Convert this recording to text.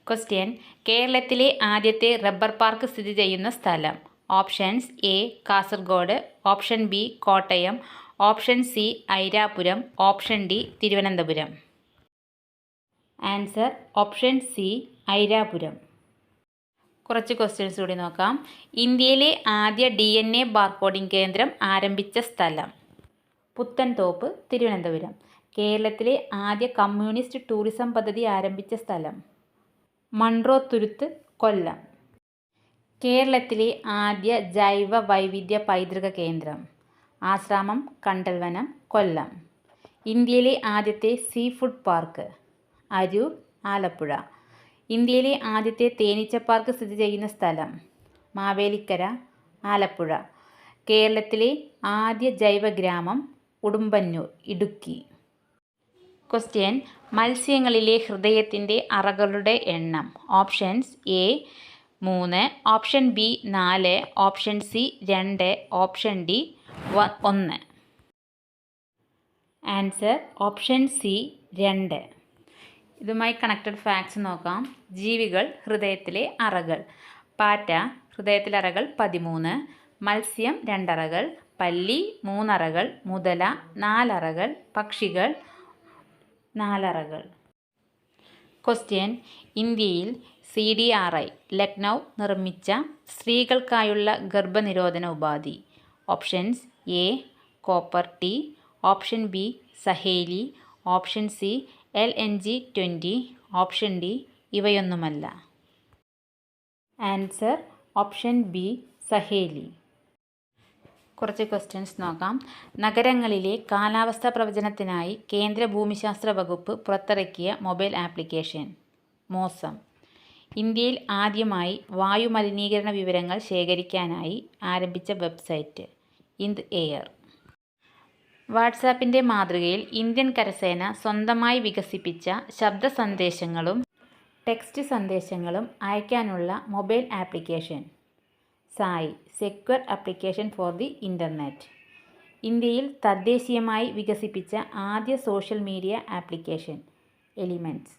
Question: കേരളത്തിലെ ആദ്യത്തെ rubber park സ്ഥിതി ചെയ്യുന്ന സ്ഥലം. Options: A Kasaragod, option B Kottayam, option C Airapuram, option D Thiruvananthapuram. Answer option C Airapuram. കുറച്ച് ക്വസ്റ്റ്യൻസ് കൂടി നോക്കാം. ഇന്ത്യയിലെ ആദ്യ DNA ബാർകോഡിംഗ് കേന്ദ്രം ആരംഭിച്ച സ്ഥലം. പുത്തൻതോപ്പ്, തിരുവനന്തപുരം. കേരളത്തിലെ ആദ്യ കമ്മ്യൂണിസ്റ്റ് ടൂറിസം പദ്ധതി ആരംഭിച്ച സ്ഥലം. മൺട്രോത്തുരുത്ത്, കൊല്ലം. കേരളത്തിലെ ആദ്യ ജൈവ വൈവിധ്യ പൈതൃക കേന്ദ്രം. ആശ്രാമം കണ്ടൽവനം, കൊല്ലം. ഇന്ത്യയിലെ ആദ്യത്തെ sea food park. Aroor, Alappuzha. ഇന്ത്യയിലെ ആദ്യത്തെ തേനീച്ച പാർക്ക് സ്ഥിതി ചെയ്യുന്ന സ്ഥലം. മാവേലിക്കര, ആലപ്പുഴ. കേരളത്തിലെ ആദ്യ ജൈവ ഗ്രാമം. ഉടുമ്പന്നൂർ, ഇടുക്കി. ക്വസ്റ്റ്യൻ: മത്സ്യങ്ങളിലെ ഹൃദയത്തിൻ്റെ അറകളുടെ എണ്ണം. Options: A 3, option B 4, option C 2, option D 1. Answer option C 2. ഇതുമായി കണക്റ്റഡ് ഫാക്ട്സ് നോക്കാം. ജീവികൾ ഹൃദയത്തിലെ അറകൾ. പാറ്റ ഹൃദയത്തിലെ അറകൾ 13, മത്സ്യം 2 അറകൾ, പല്ലി 3 അറകൾ, മുതല 4 അറകൾ, പക്ഷികൾ 4 അറകൾ. ക്വസ്റ്റ്യൻ: ഇന്ത്യയിൽ CDRI ലക്നൗ നിർമ്മിച്ച സ്ത്രീകൾക്കായുള്ള ഗർഭനിരോധന ഉപാധി. Options: A copper T, option B Saheli, option C LNG-20, option D ഇവയൊന്നുമല്ല. Answer option B Saheli. കുറച്ച് ക്വസ്റ്റ്യൻസ് നോക്കാം. നഗരങ്ങളിലെ കാലാവസ്ഥാ പ്രവചനത്തിനായി കേന്ദ്ര ഭൂമിശാസ്ത്ര വകുപ്പ് പുറത്തിറക്കിയ മൊബൈൽ ആപ്ലിക്കേഷൻ. മോസം. ഇന്ത്യയിൽ ആദ്യമായി വായുമലിനീകരണ വിവരങ്ങൾ ശേഖരിക്കാനായി ആരംഭിച്ച വെബ്സൈറ്റ്. ഇന്ത് എയർ. വാട്സാപ്പിൻ്റെ മാതൃകയിൽ ഇന്ത്യൻ കരസേന സ്വന്തമായി വികസിപ്പിച്ച ശബ്ദ സന്ദേശങ്ങളും ടെക്സ്റ്റ് സന്ദേശങ്ങളും അയക്കാനുള്ള mobile application. SAI secure application for the internet. ഇന്ത്യയിൽ തദ്ദേശീയമായി വികസിപ്പിച്ച ആദ്യ സോഷ്യൽ മീഡിയ ആപ്ലിക്കേഷൻ. എലിമെൻറ്റ്സ്.